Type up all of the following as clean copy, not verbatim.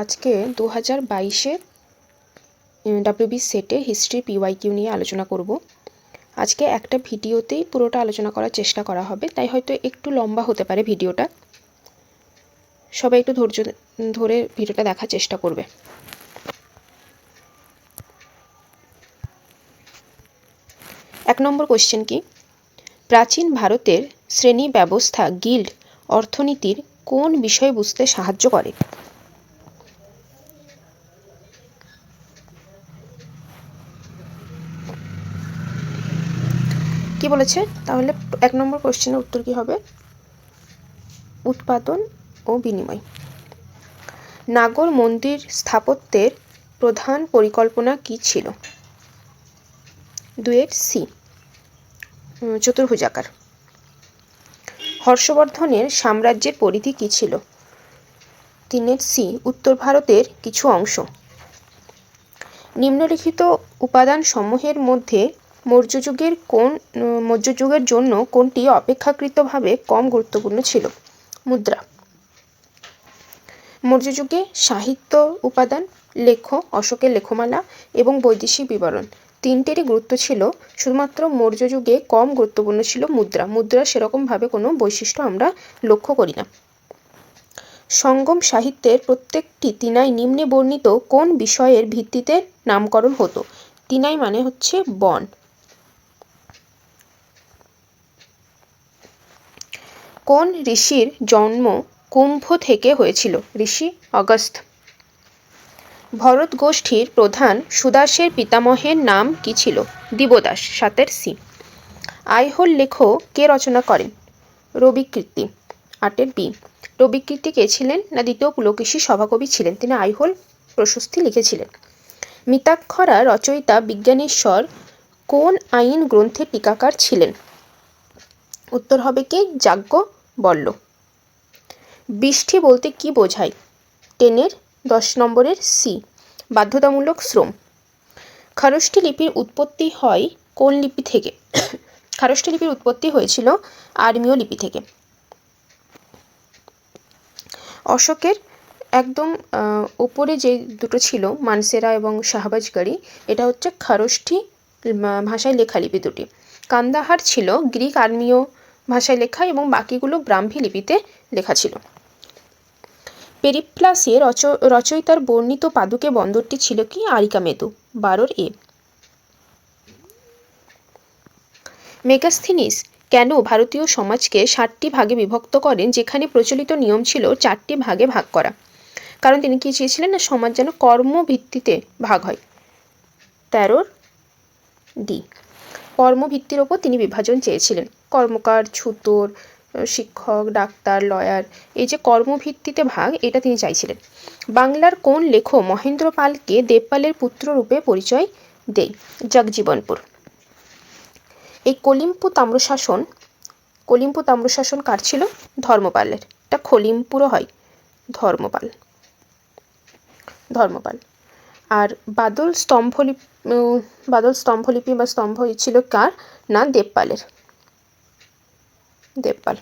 আজকে 2022-এ ডাব্লিউবি সেটে history PYQ নিয়ে আলোচনা করব। আজকে একটা ভিডিওতেই পুরোটা আলোচনা করার চেষ্টা করা হবে, তাই হয়তো একটু লম্বা হতে পারে ভিডিওটা। সবাই একটু ধৈর্য ধরে ভিডিওটা দেখার চেষ্টা করবে। এক নম্বর কোশ্চেন কি? প্রাচীন ভারতের শ্রেণী ব্যবস্থা গিল্ড অর্থনীতির কোন বিষয় বুঝতে সাহায্য করে? কি বলেছে? তাহলে এক নম্বর কোশ্চেনের উত্তর কি হবে? উৎপাদন ও বিনিময়। নাগর মন্দির স্থাপত্যের প্রধান পরিকল্পনা কি ছিল? 2-এর সি, চতুর্ভুজাকার। হর্ষবর্ধনের সাম্রাজ্যের পরিধি কি ছিল? 3-এর সি, উত্তর ভারতের কিছু অংশ। নিম্নলিখিত উপাদান সমূহের মধ্যে মৌর্য যুগের জন্য কোনটি অপেক্ষাকৃতভাবে কম গুরুত্বপূর্ণ ছিল? মুদ্রা। মৌর্য যুগে সাহিত্য উপাদান, অশোকের লেখমালা এবং বৈদেশিক বিবরণ তিনটেরই গুরুত্ব ছিল। শুধুমাত্র মৌর্য যুগে কম গুরুত্বপূর্ণ ছিল মুদ্রা সেরকমভাবে কোনো বৈশিষ্ট্য আমরা লক্ষ্য করি না। সঙ্গম সাহিত্যের প্রত্যেকটি তিনাই নিম্নে বর্ণিত কোন বিষয়ের ভিত্তিতে নামকরণ হতো? তিনাই মানে হচ্ছে বন। কোন ঋষির জন্ম কুম্ভ থেকে হয়েছিল? ঋষি অগস্ত্য। ভরত গোষ্ঠীর প্রধান সুদাসের পিতামহের নাম কি ছিল? দিবদাস। 7-এর সি। আইহোল লেখ কে রচনা করেন? রবিকীর্তি। 8-এর বি। রবিকীর্তি কে ছিলেন? না দ্বিতীয় পুলকেশী সভাকবি ছিলেন, তিনি আইহোল প্রশস্তি লিখেছিলেন। মিতাক্ষরা রচয়িতা বিজ্ঞানেশ্বর কোন আইন গ্রন্থের টিকাকার ছিলেন? উত্তর হবে কি? যাজ্ঞবল্ক্য। বৃষ্টি বলতে কি বোঝায়? 10-এর 10 নম্বরের সি, বাধ্যতামূলক শ্রম। খারষ্ঠী লিপির উৎপত্তি হয় কোন লিপি থেকে? খারষ্ঠী লিপির উৎপত্তি হয়েছিল আর্মীয় লিপি থেকে। অশোকের একদম উপরে যে দুটো ছিল, মানসেরা এবং শাহবাজগড়ি, এটা হচ্ছে খারষ্ঠী ভাষায় লেখা লিপি দুটি। কান্দাহার ছিল গ্রিক আর্মীয় ভাষায় লেখা এবং বাকিগুলো ব্রাহ্মী লিপিতে লেখা ছিল। পেরিপ্লাসের রচয়িতার বর্ণিত পাদুকে বন্দরটি ছিল কি? আরিকামেদু। 12-এর এ। মেগাস্থিনিস কেন ভারতীয় সমাজকে 7টি ভাগে বিভক্ত করেন, যেখানে প্রচলিত নিয়ম ছিল 4টি ভাগে ভাগ করা? কারণ তিনি কি চেয়েছিলেন? না সমাজ যেন কর্মভিত্তিতে ভাগ হয়। 13-র ডি, কর্মভিত্তির ওপর তিনি বিভাজন চেয়েছিলেন। কর্মকার, ছুতোর, শিক্ষক, ডাক্তার, লয়ার, এই যে কর্মভিত্তিতে ভাগ, এটা তিনি চাইছিলেন। বাংলার কোন লেখক মহেন্দ্র পালকে দেবপালের পুত্র রূপে পরিচয় দেয়? জগজীবনপুর। এই কলিম্পু তাম্রশাসন কার ছিল? ধর্মপালের। এটা খলিমপুরও হয়, ধর্মপাল। আর বাদল স্তম্ভলিপি বা স্তম্ভ ছিল কার? না দেবপালের। দেবপাল।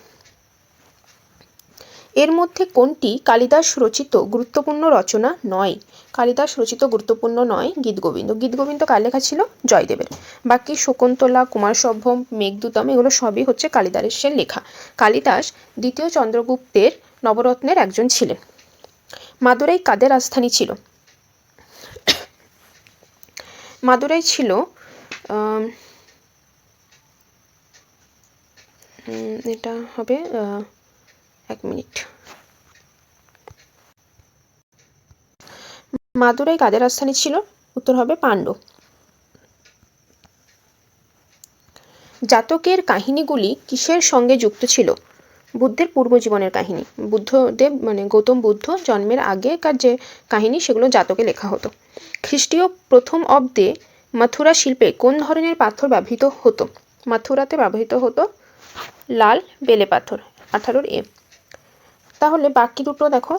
এর মধ্যে কোনটি কালিদাস রচিত গুরুত্বপূর্ণ রচনা নয়? কালিদাস রচিত গুরুত্বপূর্ণ নয় গীতগোবিন্দ। গীতগোবিন্দ কার লেখা ছিল? জয়দেবের। বাকি শকুন্তলা, কুমারসম্ভব, মেঘদূতম এগুলো সবই হচ্ছে কালিদাসের লেখা। কালিদাস দ্বিতীয় চন্দ্রগুপ্তের নবরত্নের একজন ছিলেন। মাদুরাই কাদের রাজধানী ছিল? মাদুরাই ছিল এটা হবে 1 মিনিট। মাদুরাই কাদের রাজধানী ছিল? উত্তর হবে পাণ্ড্য। জাতকের কাহিনীগুলি কিসের সঙ্গে যুক্ত ছিল? বুদ্ধের পূর্বজীবনের কাহিনী। বুদ্ধদেব মানে গৌতম বুদ্ধ জন্মের আগেকার যে কাহিনী, সেগুলো জাতকে লেখা হতো। খ্রিস্টীয় প্রথম অব্দে মথুরা শিল্পে কোন ধরনের পাথর ব্যবহৃত হতো? মথুরাতে ব্যবহৃত হতো লাল বেলে পাথর। 18-র এ। তাহলে বাকি দুটো দেখো,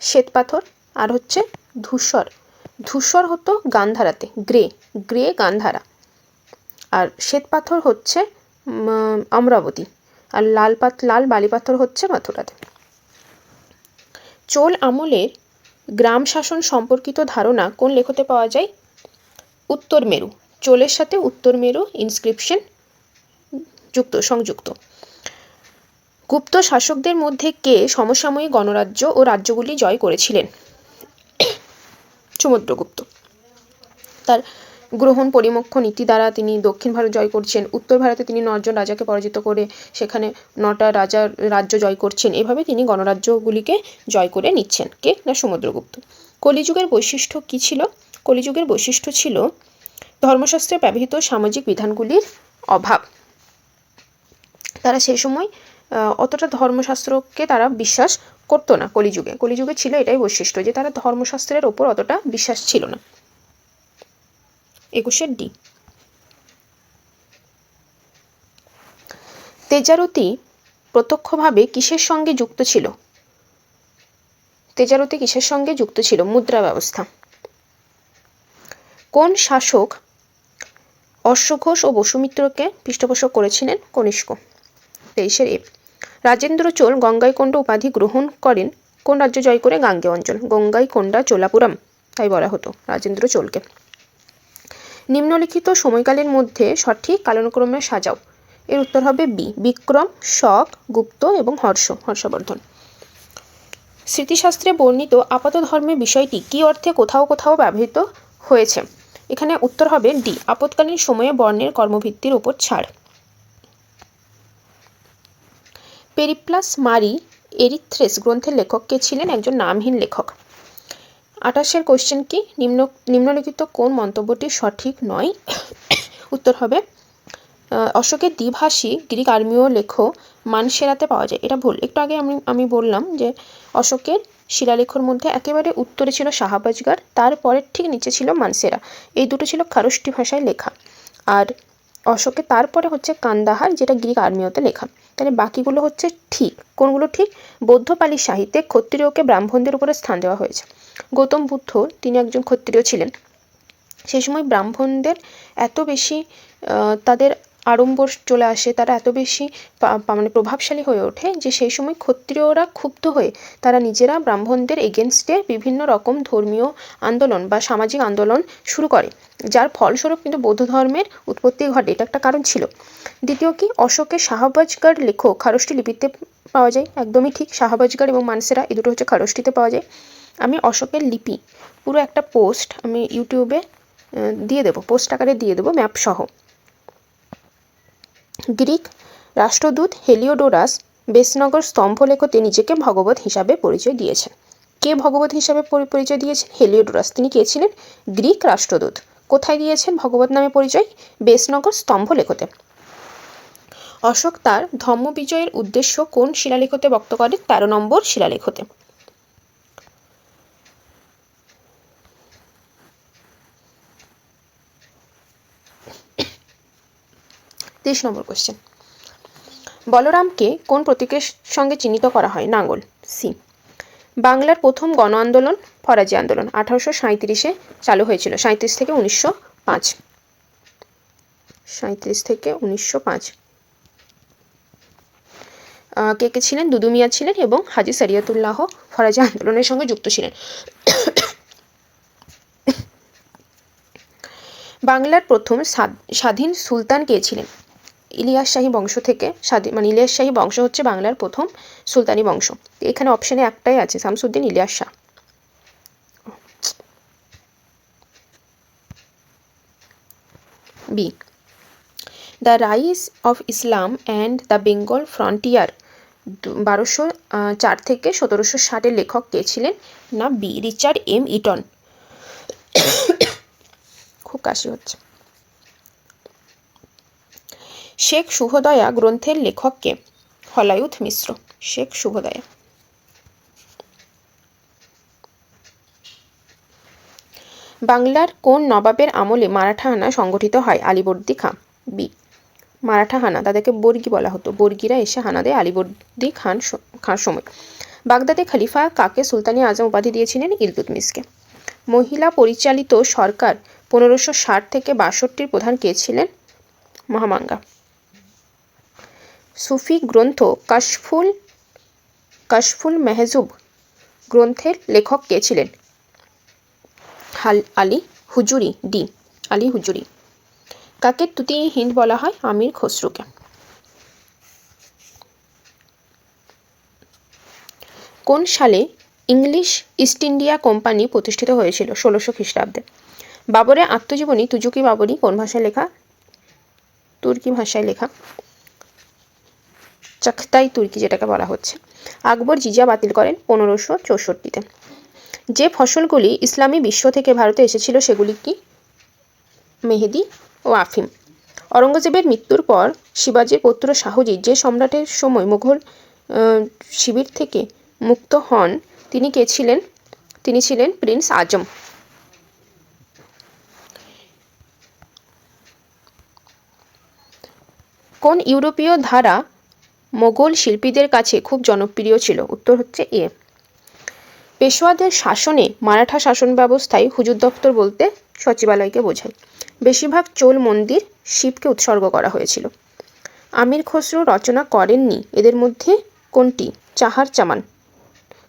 শ্বেত পাথর আর হচ্ছে ধূসর। ধূসর হতো গান্ধারাতে, গ্রে গান্ধারা। আর শ্বেত পাথর হচ্ছে অমরাবতী। আর লাল বালি পাথর হচ্ছে মথুরাতে। চোল আমলের গ্রাম শাসন সম্পর্কিত ধারণা কোন লেখতে পাওয়া যায়? উত্তর মেরু। চোলের সাথে উত্তর মেরু ইনস্ক্রিপশন সংযুক্ত। গুপ্ত শাসকদের মধ্যে কে সমসাময়িক গণরাজ্য ও রাজ্যগুলি জয় করেছিলেন? সমুদ্রগুপ্ত। তার গ্রহণ পরিমোক্ষ নীতি দ্বারা তিনি দক্ষিণ ভারত জয় করছেন, উত্তর ভারতে তিনি 9 জন রাজাকে পরাজিত করে সেখানে 9টা রাজ্য জয় করছেন। এভাবে তিনি গণরাজ্যগুলিকে জয় করে নিচ্ছেন। কে? না সমুদ্রগুপ্ত। কলিযুগের বৈশিষ্ট্য কী ছিল? কলিযুগের বৈশিষ্ট্য ছিল ধর্মশাস্ত্রে ব্যবহৃত সামাজিক বিধানগুলির অভাব। তারা সেই সময় অতটা ধর্মশাস্ত্রকে তারা বিশ্বাস করতো না। কলিযুগে ছিল এটাই বৈশিষ্ট্য যে তারা ধর্মশাস্ত্রের ওপর অতটা বিশ্বাস ছিল না। 21 ডি। তেজারতি প্রত্যক্ষভাবে কিসের সঙ্গে যুক্ত ছিল? তেজারতি কিসের সঙ্গে যুক্ত ছিল? মুদ্রা ব্যবস্থা। কোন শাসক অশ্বঘোষ ও বসুমিত্রকে পৃষ্ঠপোষক করেছিলেন? কনিষ্ক। 23 এ। রাজেন্দ্র চোল গঙ্গাইকোন্ড উপাধি গ্রহণ করেন কোন রাজ্য জয় করে? গাঙ্গেয় অঞ্চল। গঙ্গাইকোন্ডা চোলাপুরম তাই বলা হতো রাজেন্দ্র চোলকে। নিম্নলিখিত সময়কালের মধ্যে সঠিক কালানুক্রমে সাজাও। এর উত্তর হবে বি। বিক্রম, শক, গুপ্ত এবং হর্ষবর্ধন। স্মৃতিশাস্ত্রে বর্ণিত আপাত ধর্মের বিষয়টি কী অর্থে কোথাও কোথাও ব্যবহৃত হয়েছে? এখানে উত্তর হবে ডি। আপৎকালীন সময়ে বর্ণের কর্মভিত্তির উপর ছাড়। পেরিপ্লাস মারি এরিথ্রেস গ্রন্থের লেখক কে ছিলেন? একজন নামহীন লেখক। 28 কোশ্চেন কি? নিম্নলিখিত কোন মন্তব্যটি সঠিক নয়? উত্তর হবে অশোকের দ্বিভাষী গ্রিক আর্মীয় লেখক মানসেরাতে পাওয়া যায়। এটা ভুল। একটু আগে আমি বললাম যে অশোকের শিলালেখর মধ্যে একেবারে উত্তরে ছিল শাহবাজগার, তারপরের ঠিক নিচে ছিল মানসেরা। এই দুটো ছিল খারষ্টি ভাষায় লেখা। আর অশোকের তারপরে হচ্ছে কান্দাহার, যেটা গ্রিক আর্মীয়তে লেখা। তাহলে বাকিগুলো হচ্ছে ঠিক। কোনগুলো ঠিক? বৌদ্ধপালি সাহিত্যে ক্ষত্রিয়কে ব্রাহ্মণদের উপরে স্থান দেওয়া হয়েছে। গৌতম বুদ্ধ তিনি একজন ক্ষত্রিয় ছিলেন। সেই সময় ব্রাহ্মণদের এত বেশি তাদের আড়ম্বর চলে আসে, তারা এত বেশি মানে প্রভাবশালী হয়ে ওঠে যে সেই সময় ক্ষত্রিয়রা ক্ষুব্ধ হয়ে তারা নিজেরা ব্রাহ্মণদের এগেনস্টে বিভিন্ন রকম ধর্মীয় আন্দোলন বা সামাজিক আন্দোলন শুরু করে, যার ফলস্বরূপ কিন্তু বৌদ্ধ ধর্মের উৎপত্তি ঘটে। এটা একটা কারণ ছিল। দ্বিতীয় কি? অশোকের শাহবাজগার লেখক খারষ্টি লিপিতে পাওয়া যায়। একদমই ঠিক। শাহবাজগার এবং মানসেরা এই দুটো হচ্ছে খারষ্টিতে পাওয়া যায়। আমি অশোকের লিপি পুরো একটা পোস্ট আমি ইউটিউবে দিয়ে দেবো, পোস্ট আকারে দিয়ে দেবো ম্যাপ সহ। গ্রিক রাষ্ট্রদূত হেলিওডোরাস বেসনগর স্তম্ভলেখতে নিজেকে ভগবত হিসাবে পরিচয় দিয়েছেন। কে ভগবত হিসাবে পরিচয় দিয়েছেন? হেলিওডোরাস। তিনি কে ছিলেন? গ্রিক রাষ্ট্রদূত। কোথায় দিয়েছেন ভগবত নামে পরিচয়? বেসনগর স্তম্ভলেখতে। অশোক তার ধর্মবিজয়ের উদ্দেশ্য কোন শিলালেখতে ব্যক্ত করেন? 13 নম্বর শিলালেখতে। তেইশ নম্বর কোশ্চেন। বলরামকে কোন প্রতীকের সঙ্গে চিহ্নিত করা হয়? নাঙ্গল। সি। বাংলার প্রথম গণ আন্দোলন ফরাজি আন্দোলন 1837-এ চালু হয়েছিল। 37 থেকে 1905। 37 থেকে 1905। কে কে ছিলেন? দুদু মিয়া ছিলেন এবং হাজী শরিয়তুল্লাহ ফরাজি আন্দোলনের সঙ্গে যুক্ত ছিলেন। বাংলার প্রথম স্বাধীন সুলতান কে ছিলেন? ইলিয়াস শাহী বংশ থেকে ইলিয়াস শাহী বংশ হচ্ছে বাংলার প্রথম সুলতানি বংশ। এখানে অপশানে একটাই আছে, Shamsuddin Ilyas Shah. B. The rise of Islam and the Bengal frontier 1204 থেকে 1760 লেখক কে ছিলেন? না বি। Richard M Eaton. খুব কাশি হচ্ছে। শেখ শুভদয়া গ্রন্থের লেখক কে? হলায়ুথ মিশ্র। শেখ শুভদয়া। বাংলার কোন নবাবের আমলে মারাঠা হানা সংগঠিত হয়? আলীবর্দী খাঁ। বি। মারাঠা হানা, তাদেরকে বর্গী বলা হতো, বর্গীরা এসে হানা দেয় আলীবর্দী খাঁর সময়। বাগদাদে খলিফা কাকে সুলতানি আজম উপাধি দিয়েছিলেন? ইলতুৎমিশকে। মহিলা পরিচালিত সরকার 1560 থেকে 62 প্রধান কে ছিলেন? মহামাঙ্গা। সুফি গ্রন্থ কাশফুল মেহজুব গ্রন্থের লেখক কে ছিলেন? আলী হুজুরি, ডি আলী হুজুরি। কাকে তুতি হিন্দ বলা হয়? আমির খসরুকে। কোন সালে ইংলিশ ইস্ট ইন্ডিয়া কোম্পানি প্রতিষ্ঠিত হয়েছিল? 1600 খ্রিস্টাব্দে। বাবরের আত্মজীবনী তুজুকি বাবরি কোন ভাষায় লেখা? তুর্কি ভাষায় লেখা, চাখতাই তুর্কি যেটাকে বলা হচ্ছে। আকবর জিজিয়া বাতিল করেন 1564-তে। যে ফসলগুলি ইসলামী বিশ্ব থেকে ভারতে এসেছিল সেগুলি কি? মেহেদি ও আফিম। অরঙ্গজেবের মৃত্যুর পর শিবাজীর পুত্র শাহুজি যে সম্রাটের সময় মুঘল শিবির থেকে মুক্ত হন তিনি কে ছিলেন? তিনি ছিলেন প্রিন্স আজম। কোন ইউরোপীয় ধারা মোগল শিল্পীদের কাছে খুব জনপ্রিয় ছিল? উত্তর হচ্ছে এ। পেশোয়াদের শাসনে মারাঠা শাসন ব্যবস্থায় হুজুর দপ্তর বলতে সচিবালয়কে বোঝায়। বেশিরভাগ চোল মন্দির শিবকে উৎসর্গ করা হয়েছিল। আমির খসরু রচনা করেননি এদের মধ্যে কোনটি? চাহার চামান,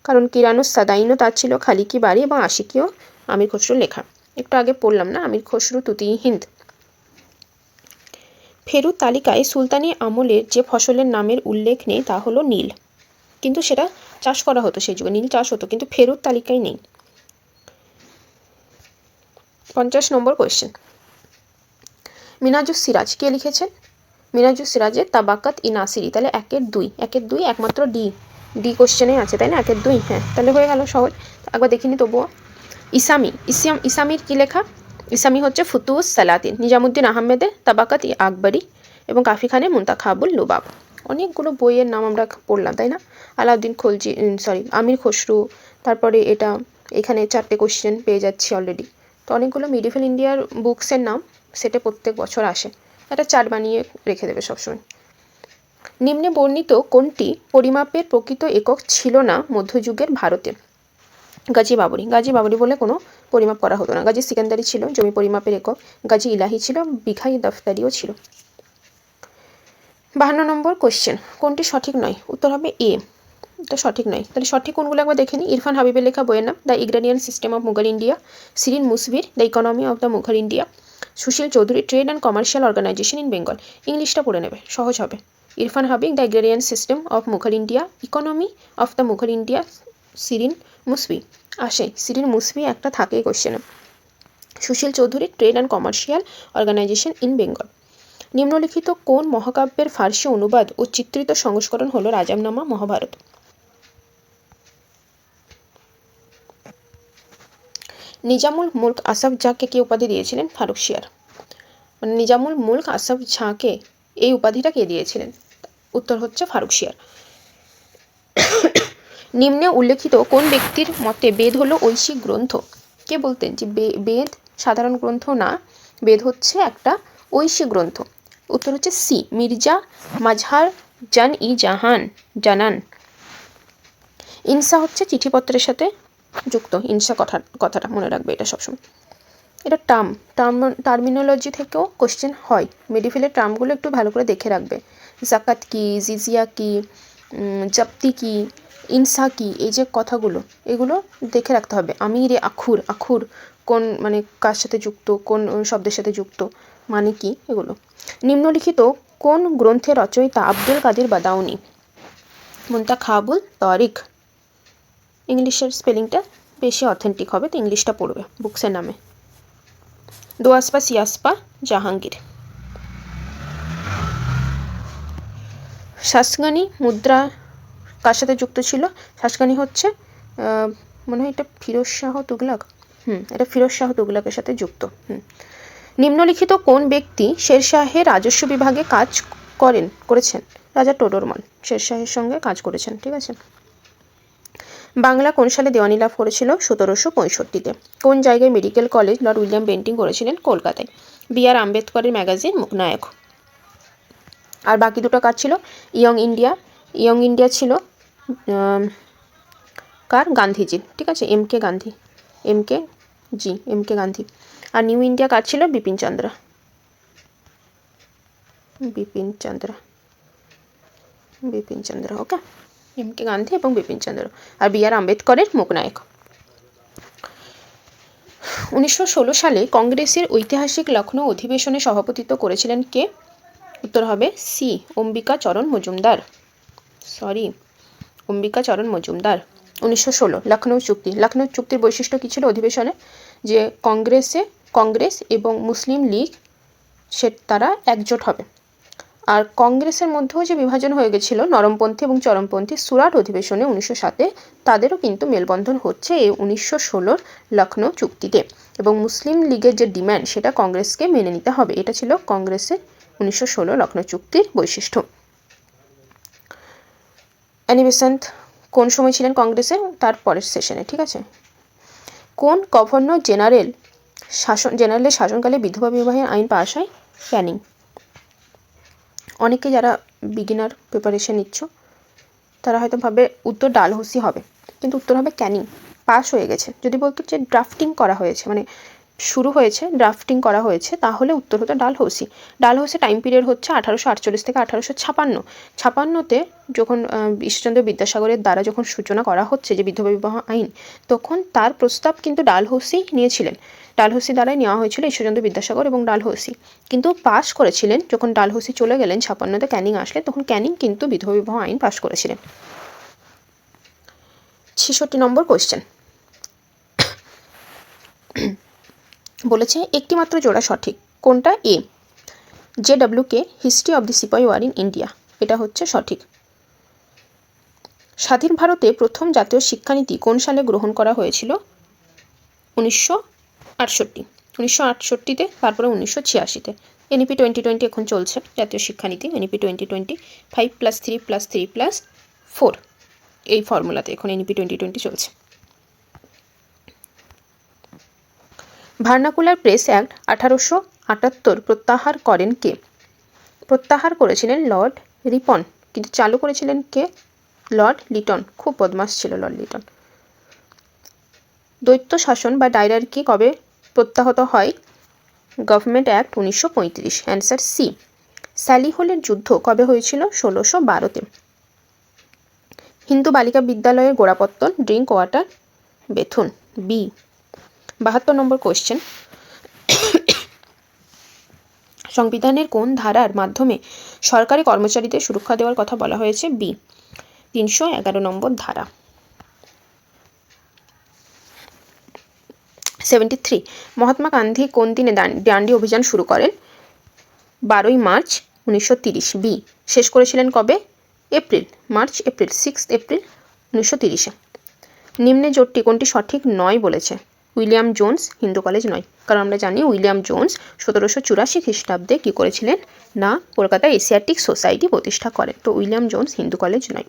কারণ কিরানুস সাদাইনও তার ছিল, খালিকি বাড়ি এবং আশিকিও আমির খসরুর লেখা। একটু আগে পড়লাম না, আমির খসরু তুতি হিন্দ। ফেরু তালিকায় সুলতানি আমলের যে ফসলের নামের উল্লেখ নেই তা হলো নীল, কিন্তু সেটা চাষ করা হতো সেই যুগে, নীল চাষ হতো, কিন্তু ফেরুর তালিকায় নেই। 50 নম্বর কোয়েশ্চেন। মিনাজুস সিরাজ কে লিখেছেন? মিনাজুস সিরাজের তাবাকাত ই নাসিরি। তাহলে 1-2 একমাত্র ডি কোশ্চেনে আছে, তাই না? 1-2, হ্যাঁ, তাহলে হয়ে গেল সহজ। একবার দেখিনি তবুও। ইসামির কি লেখা? ইসামি হচ্ছে ফুতুস সালাতিন, নিজামুদ্দিন আহমেদের তাবাকাত ই আকবরী এবং কাফি খানের মুনতাখাবুল লুবাব। অনেকগুলো বইয়ের নাম আমরা পড়লাম, তাই না? আলাউদ্দিন খলজি, আমির খসরু, তারপরে এখানে 4টে কোশ্চেন পেয়ে যাচ্ছি অলরেডি। তো অনেকগুলো মিডিভেল ইন্ডিয়ার বুকসের নাম সেটা প্রত্যেক বছর আসে, একটা চার্ট বানিয়ে রেখে দেবে সবসময়। নিম্নে বর্ণিত কোনটি পরিমাপের প্রকৃত একক ছিল না মধ্যযুগের ভারতে? গাজী বাবরি বলে কোনো পরিমাপ করা হতো না। গাজী সিকান্দারি ছিল জমি পরিমাপের একক, গাজী ইলাহি ছিল, বিঘাই দফতারিও ছিল। 52 নম্বর কোশ্চেন। কোনটি সঠিক নয়? উত্তর হবে এ, এটা সঠিক নয়। তাহলে সঠিক কোনগুলো একবার দেখে নিই। ইরফান হাবিবের লেখা বইয়ের নাম the agrarian system of Mughal India, Shireen মুসবির the economy of the Mughal India, Sushil Chaudhury trade and commercial organisation in Bengal. ইংলিশটা পড়ে নেবে, সহজ হবে। Irfan Habib the agrarian system of Mughal India, economy of the Mughal India, Shireen Moosvi. আসে সিরিন মুসবি একটা থাকে কোশ্চেনে। Sushil Chaudhury trade and commercial organisation in Bengal. নিম্নলিখিত কোন মহাকাব্যের ফার্সি অনুবাদ ও চিত্রিত সংস্করণ হলো রাজামনামা মহাভারত? নিজামুল মুলক আসফ জাহকে কে উপাধি দিয়েছিলেন? ফারুক শিয়ার। মানে নিজামুল মুলক আসফ জাহকে এই উপাধিটা কে দিয়েছিলেন? উত্তর হচ্ছে ফারুক শিয়ার। নিম্নে উল্লেখিত কোন ব্যক্তির মতে বেদ হলো ঐশিক গ্রন্থ? কে বলতেন যে বেদ সাধারণ গ্রন্থ না, বেদ হচ্ছে একটা ঐশিক গ্রন্থ? উত্তর হচ্ছে সি, মির্জা মাজহার জানান। ইনসা হচ্ছে চিঠিপত্রের সাথে যুক্ত, ইনসা কথাটা মনে রাখবে, এটা সবসময়। এটা টার্মিনোলজি থেকেও কোশ্চেন হয়। মেডিফিলের টার্মগুলো একটু ভালো করে দেখে রাখবে। জাকাত কি, জিজিয়া কি, জপ্তি কি, ইনসা কি, এই যে কথাগুলো এগুলো দেখে রাখতে হবে। আমিরে আখুর কোন মানে কার সাথে যুক্ত, কোন শব্দের সাথে যুক্ত, মানে কি, এগুলো। নিম্নলিখিত কোন গ্রন্থের রচয়িতা আব্দুল কাদির বাদাউনি? মুনতাখাবুল তারিখ। ইংলিশের স্পেলিংটা বেশি অথেন্টিক হবে, তো ইংলিশটা পড়বে বুকসের নামে। দোয়াসপা সিয়াসপা জাহাঙ্গীর। সাসগানি মুদ্রা কার সাথে যুক্ত ছিল? সাসগানি হচ্ছে মনে হয় এটা ফিরোজ শাহ তুগলক, এটা ফিরোজ শাহ তুগলকের সাথে যুক্ত। নিম্নলিখিত কোন ব্যক্তি শেরশাহের রাজস্ব বিভাগে কাজ করেছেন? রাজা টোডরমল শেরশাহের সঙ্গে কাজ করেছেন, ঠিক আছে। বাংলা কোন সালে দেওয়ানি লাভ করেছিল? 1765-তে। কোন জায়গায় medical college Lord William Bentinck করেছিলেন? কলকাতায়। বি.আর. আম্বেদকরের ম্যাগাজিন মুখনায়ক। আর বাকি দুটো কার ছিল? ইয়ং ইন্ডিয়া ছিল কার? গান্ধীজির, ঠিক আছে, এম কে গান্ধী। আর নিউ ইন্ডিয়া কার ছিল? বিপিন চন্দ্র। ওকে। এম.কে. গান্ধী এবং বিপিন চন্দ্র। আর বি.আর. আম্বেদকরের মূকনায়ক। 1916 সালে কংগ্রেসের ঐতিহাসিক লখনৌ অধিবেশনে সভাপতিত্ব করেছিলেন কে? উত্তর হবে সি, অম্বিকাচরণ মজুমদার। অম্বিকাচরণ মজুমদার। 1916 লখনৌ চুক্তি। লখনৌ চুক্তির বৈশিষ্ট্য কী ছিল অধিবেশনে? যে কংগ্রেস এবং মুসলিম লীগ তারা একজোট হবে। আর কংগ্রেসের মধ্যেও যে বিভাজন হয়ে গেছিল নরমপন্থী এবং চরমপন্থী, সুরাট অধিবেশনে 1907 তাদেরও কিন্তু মেলবন্ধন হচ্ছে এই 1916 লখনৌ চুক্তিতে। এবং মুসলিম লীগের যে ডিম্যান্ড সেটা কংগ্রেসকে মেনে নিতে হবে। এটা ছিল কংগ্রেসের 1916 লখনৌ চুক্তির বৈশিষ্ট্য। অ্যানি বেসান্ত কোন সময় ছিলেন কংগ্রেসে? তার পরের সেশনে, ঠিক আছে। কোন গভর্নর জেনারেলের শাসনকালে বিধবা বিবাহের আইন পাশ হয়? ক্যানিং। অনেকে যারা বিগিনার প্রিপারেশন নিচ্ছ তারা হয়তো ভাবে উত্তর ডালহৌসি হবে, কিন্তু উত্তর হবে ক্যানিং। পাস হয়ে গেছে। যদি বলতো যে ড্রাফটিং করা হয়েছে, মানে শুরু হয়েছে, ড্রাফটিং করা হয়েছে, তাহলে উত্তর হতো ডালহৌসি। ডালহৌসি টাইম পিরিয়ড হচ্ছে 1848 থেকে 1856। যখন ঈশ্বরচন্দ্র বিদ্যাসাগরের দ্বারা যখন সূচনা করা হচ্ছে যে বিধবা বিবাহ আইন, তখন তার প্রস্তাব কিন্তু ডালহৌসি নিয়েছিলেন। ডালহৌসি দ্বারাই নেওয়া হয়েছিল ঈশ্বরচন্দ্র বিদ্যাসাগর এবং ডালহৌসি। কিন্তু পাশ করেছিলেন যখন ডালহৌসি চলে গেলেন 56-তে ক্যানিং আসলে, তখন ক্যানিং কিন্তু বিধবা বিবাহ আইন পাশ করেছিলেন। 66 নম্বর কোয়েশ্চেন বলেছে একটি মাত্র জোড়া সঠিক। কোনটা? এ, JW.কে হিস্ট্রি অব দি সিপাহি ওয়ার ইন ইন্ডিয়া, এটা হচ্ছে সঠিক। স্বাধীন ভারতে প্রথম জাতীয় শিক্ষানীতি কোন সালে গ্রহণ করা হয়েছিল? 1968। 1968-তে, তারপরে 1986-তে। NEP 2020 এখন চলছে জাতীয় শিক্ষানীতি। NEP 2020 5+3+3+4 এই ফর্মুলাতে এখন NEP 2020 চলছে। ভার্নাকুলার প্রেস অ্যাক্ট 1878 প্রত্যাহার করেন কে? প্রত্যাহার করেছিলেন লর্ড রিপন, কিন্তু চালু করেছিলেন কে? লর্ড লিটন। খুব বদমাশ ছিল লর্ড লিটন। দ্বৈত শাসন বা ডাইরার্কি কবে প্রত্যাহত হয়? Government act 1935। Answer C. স্যালিহোলের যুদ্ধ কবে হয়েছিল? 1612-তে। হিন্দু বালিকা বিদ্যালয়ের গোড়াপত্তন? Drinkwater Bethune. বি। 72 নম্বর কোয়েশ্চেন সংবিধানের কোন ধারার মাধ্যমে সরকারি কর্মচারীদের সুরক্ষা দেওয়ার কথা বলা হয়েছে? বি। 311 নম্বর ধারা। 73 মহাত্মা গান্ধী কোন দিনে ডান্ডি অভিযান শুরু করেন? 12ই মার্চ 1930। বি। শেষ করেছিলেন কবে? এপ্রিল 6 এপ্রিল 1930-এ। নিম্নে জোটটি কোনটি সঠিক নয় বলেছে? উইলিয়াম জোন্স হিন্দু কলেজ নয়, কারণ আমরা জানি উইলিয়াম জোন্স 1784 খ্রিস্টাব্দে কী করেছিলেন না কলকাতা এশিয়াটিক সোসাইটি প্রতিষ্ঠা করেন। তো উইলিয়াম জোন্স হিন্দু কলেজ নয়।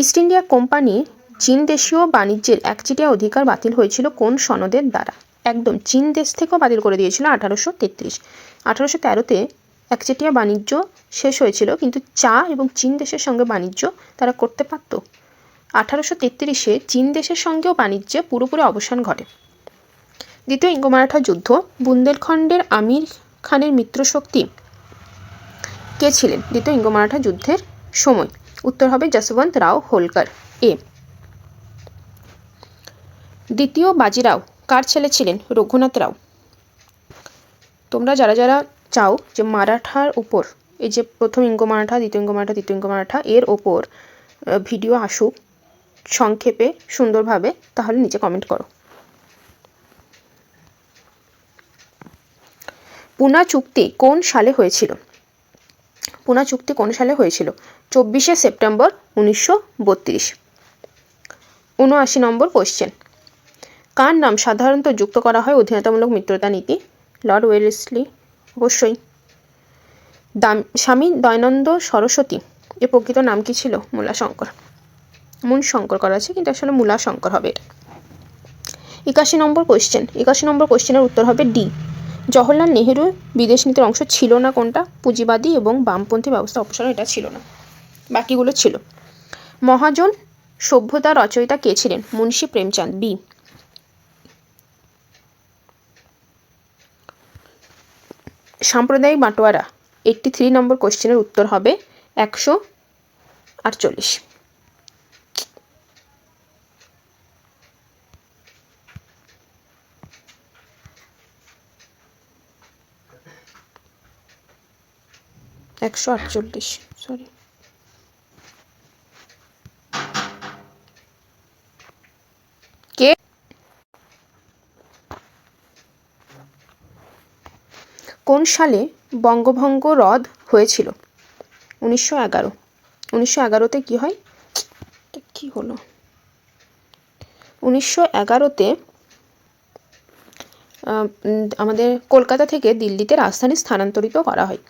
ইস্ট ইন্ডিয়া কোম্পানি চীন দেশীয় বাণিজ্যের একচেটিয়া অধিকার বাতিল হয়েছিল কোন সনদের দ্বারা? একদম চীন দেশ থেকেও বাতিল করে দিয়েছিল 1833। 1813-তে একচেটিয়া বাণিজ্য শেষ হয়েছিল, কিন্তু চা এবং চীন দেশের সঙ্গে বাণিজ্য তারা করতে পারত। 1833-এ চীন দেশের সঙ্গেও বাণিজ্যে পুরোপুরি অবসান ঘটে। দ্বিতীয় ইঙ্গো মারাঠা যুদ্ধ, বুন্দেলখণ্ডের আমির খানের মিত্রশক্তি কে ছিলেন দ্বিতীয় ইঙ্গো মারাঠা যুদ্ধের সময়? উত্তর হবে যশবন্ত রাও হোলকার। এ। দ্বিতীয় বাজিরাও কার ছেলে ছিলেন? রঘুনাথ রাও। তোমরা যারা যারা চাও যে মারাঠার উপর, এই যে প্রথম ইঙ্গো মারাঠা, দ্বিতীয় ইঙ্গো মারাঠা, তৃতীয় ইঙ্গো মারাঠা, এর ওপর ভিডিও আসুক সংক্ষেপে সুন্দরভাবে, তাহলে নিচে কমেন্ট করো। পুনা চুক্তি কোন সালে হয়েছিল? পুনা চুক্তি কোন সালে হয়েছিল? 24শে সেপ্টেম্বর 1932। 79 নম্বর কোয়েশ্চেন কার নাম সাধারণত যুক্ত করা হয় অধীনতামূলক মিত্রতা নীতি? Lord Wellesley. অবশ্যই। স্বামী দয়ানন্দ সরস্বতী এর প্রকৃত নাম কি ছিল? মূলাশঙ্কর। মূলশঙ্কর করা আছে, কিন্তু আসলে মূলাশঙ্কর হবে এটা। 81 নম্বর কোয়েশ্চেন। 81 নম্বর কোয়েশ্চেনের উত্তর হবে ডি। জওহরলাল নেহেরুর বিদেশ নীতির অংশ ছিল না কোনটা? পুঁজিবাদী এবং বামপন্থী ব্যবস্থা অপসারণ, এটা ছিল না, বাকিগুলো ছিল। মহাজন সভ্যতা রচয়িতা কে ছিলেন? মুন্সী প্রেমচাঁদ। বি। সাম্প্রদায়িক বাটোয়ারা 83 নম্বর কোয়েশ্চেনের উত্তর হবে 108 1948। সরি। কে কোন সালে বঙ্গভঙ্গ রদ হয়েছিল? 1911। 1911তে কি হয়? কি হলো? 1911তে আমাদের কলকাতা থেকে দিল্লিতে রাজধানী স্থানান্তরিত করা হয়।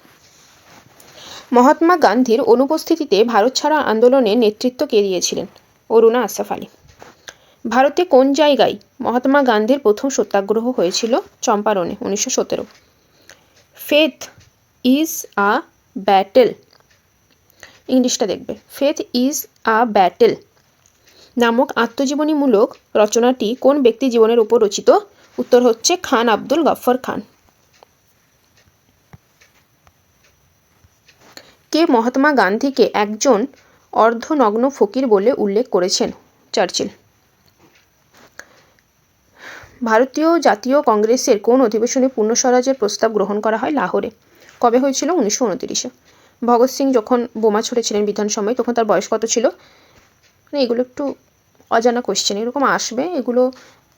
মহাত্মা গান্ধীর অনুপস্থিতিতে ভারত ছাড়া আন্দোলনে নেতৃত্ব কে দিয়েছিলেন? অরুণা আসাফ আলী। ভারতে কোন জায়গায় মহাত্মা গান্ধীর প্রথম সত্যাগ্রহ হয়েছিল? চম্পারণে, 1917। ফেথ ইজ আ ব্যাটেল, ইংলিশটা দেখবে, ফেথ ইজ আ ব্যাটেল নামক আত্মজীবনীমূলক রচনাটি কোন ব্যক্তি জীবনের উপর রচিত? উত্তর হচ্ছে খান আব্দুল গফর খান। কে মহাত্মা গান্ধীকে একজন অর্ধনগ্ন ফকির বলে উল্লেখ করেছেন? চার্চিল। ভারতীয় জাতীয় কংগ্রেসের কোন অধিবেশনে পূর্ণ স্বরাজের প্রস্তাব গ্রহণ করা হয়? লাহোরে। কবে হয়েছিল? 1929। ভগৎ সিং যখন বোমা ছুড়েছিলেন বিধানসভায় তখন তার বয়স কত ছিল? মানে এগুলো একটু অজানা কোশ্চেন, এরকম আসবে, এগুলো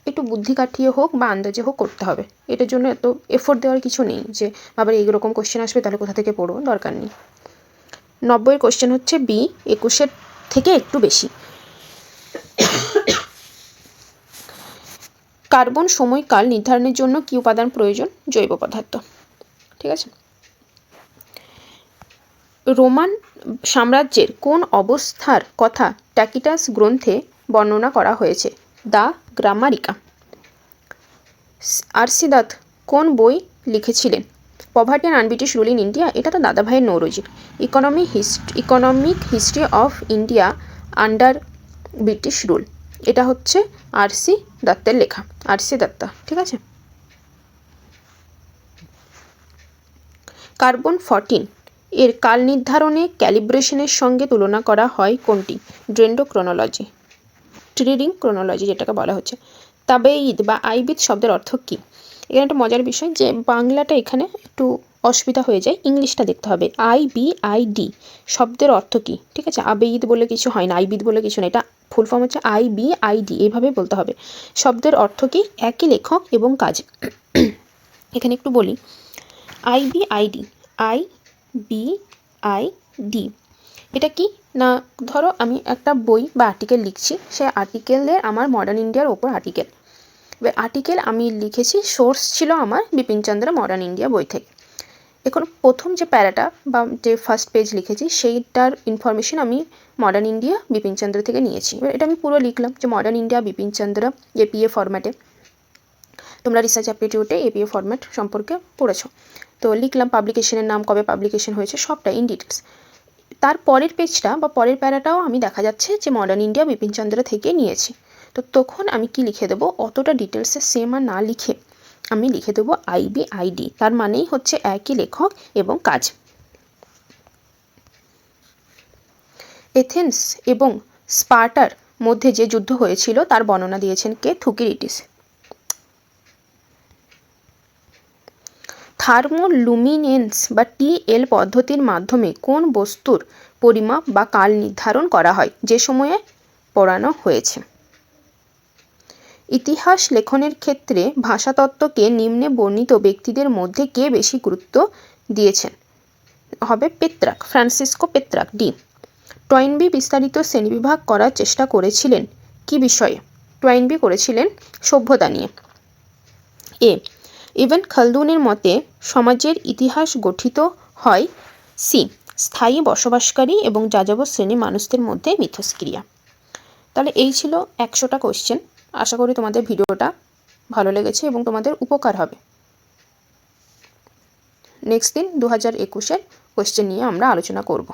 একটু বুদ্ধি কাটিয়ে হোক বা আন্দাজে হোক করতে হবে। এটার জন্য এত এফোর্ট দেওয়ার কিছু নেই যে আবার এইরকম কোশ্চেন আসবে তাহলে কোথা থেকে পড়বো, দরকার নেই। 90 কোশ্চেন হচ্ছে বি, 21 থেকে একটু বেশি। কার্বন সময়কাল নির্ধারণের জন্য কি উপাদান প্রয়োজন? জৈব পদার্থ। ঠিক আছে। রোমান সাম্রাজ্যের কোন অবস্থার কথা ট্যাকিটাস গ্রন্থে বর্ণনা করা হয়েছে? দ্য গ্রামারিকা। আরসিদাত কোন বই লিখেছিলেন? Poverty and unbritish rule in India, এটা তো দাদাভাইয়ের নৌরোজির। Economic history of India under British rule, এটা হচ্ছে আরসি দত্তের লেখা, আরসি দত্তা। ঠিক আছে। কার্বন 14 এর কাল নির্ধারণে ক্যালিব্রেশনের সঙ্গে তুলনা করা হয় কোনটি? ডেন্ড্রোক্রোনোলজি, ট্রিডিং ক্রোনোলজি যেটাকে বলা হচ্ছে। তাবেঈদ বা আইবিদ শব্দের অর্থ কী? এখানে একটা মজার বিষয় যে বাংলাটা এখানে একটু অসুবিধা হয়ে যায়, ইংলিশটা দেখতে হবে। IBID শব্দের অর্থ কী? ঠিক আছে, আবেঈদ বলে কিছু হয় না, আইবিদ বলে কিছু না, এটা ফুল ফর্ম হচ্ছে IBID, এইভাবে বলতে হবে। শব্দের অর্থ কী? একই লেখক এবং কাজ। এখানে একটু বলি, IBID এটা কি না, ধরো আমি একটা বই বা আর্টিকেল লিখছি, সেই আর্টিকেলের আমার মডার্ন ইন্ডিয়ার ওপর আর্টিকেল, এবার আর্টিকেল আমি লিখেছি, সোর্স ছিল আমার বিপিনচন্দ্র মডার্ন ইন্ডিয়া বই থেকে। এখন প্রথম যে প্যারাটা বা যে ফার্স্ট পেজ লিখেছি সেইটার ইনফরমেশন আমি মডার্ন ইন্ডিয়া বিপিনচন্দ্র থেকে নিয়েছি। এবার এটা আমি পুরো লিখলাম যে মডার্ন ইন্ডিয়া বিপিনচন্দ্র APA ফরম্যাটে। তোমরা রিসার্চ অ্যাপটিটিউডে APA ফরম্যাট সম্পর্কে পড়েছো, তো লিখলাম পাবলিকেশনের নাম, কবে পাবলিকেশন হয়েছে, সবটা ইন ডিটেলস। তার পরের পেজটা বা পরের প্যারাটাও আমি দেখা যাচ্ছে যে মডার্ন ইন্ডিয়া বিপিনচন্দ্র থেকে নিয়েছি। তো তখন আমি কি লিখে দেবো, অতটা ডিটেলসে সেম আর না লিখে আমি লিখে দেবো IBID, তার মানেই হচ্ছে একই লেখক এবং কাজ। এথেন্স এবং স্পার্টার মধ্যে যে যুদ্ধ হয়েছিল তার বর্ণনা দিয়েছেন কে? থুকিডিডিস। থার্মোলুমিনেন্স বা TL পদ্ধতির মাধ্যমে কোন বস্তুর পরিমাপ বা কাল নির্ধারণ করা হয় যে সময়ে পড়ানো হয়েছে? ইতিহাস লেখনের ক্ষেত্রে ভাষাতত্ত্বকে নিম্নে বর্ণিত ব্যক্তিদের মধ্যে কে বেশি গুরুত্ব দিয়েছেন? হবে Petrarch, Francisco Petrarch. D. Toynbee বিস্তারিত শ্রেণীবিভাগ করার চেষ্টা করেছিলেন কি বিষয়ে? টয়েনবি করেছিলেন সভ্যতা নিয়ে। এ। ইবন খালদুনের মতে সমাজের ইতিহাস গঠিত হয় সি। স্থায়ী বসবাসকারী এবং যাযাবর শ্রেণীর মানুষদের মধ্যে মিথস্ক্রিয়া। তাহলে এই ছিল 100টা কোশ্চেন। আশা করি তোমাদের ভিডিওটা ভালো লেগেছে এবং তোমাদের উপকার হবে। নেক্সট দিন 2021-এর কোশ্চেন নিয়ে আমরা আলোচনা করব।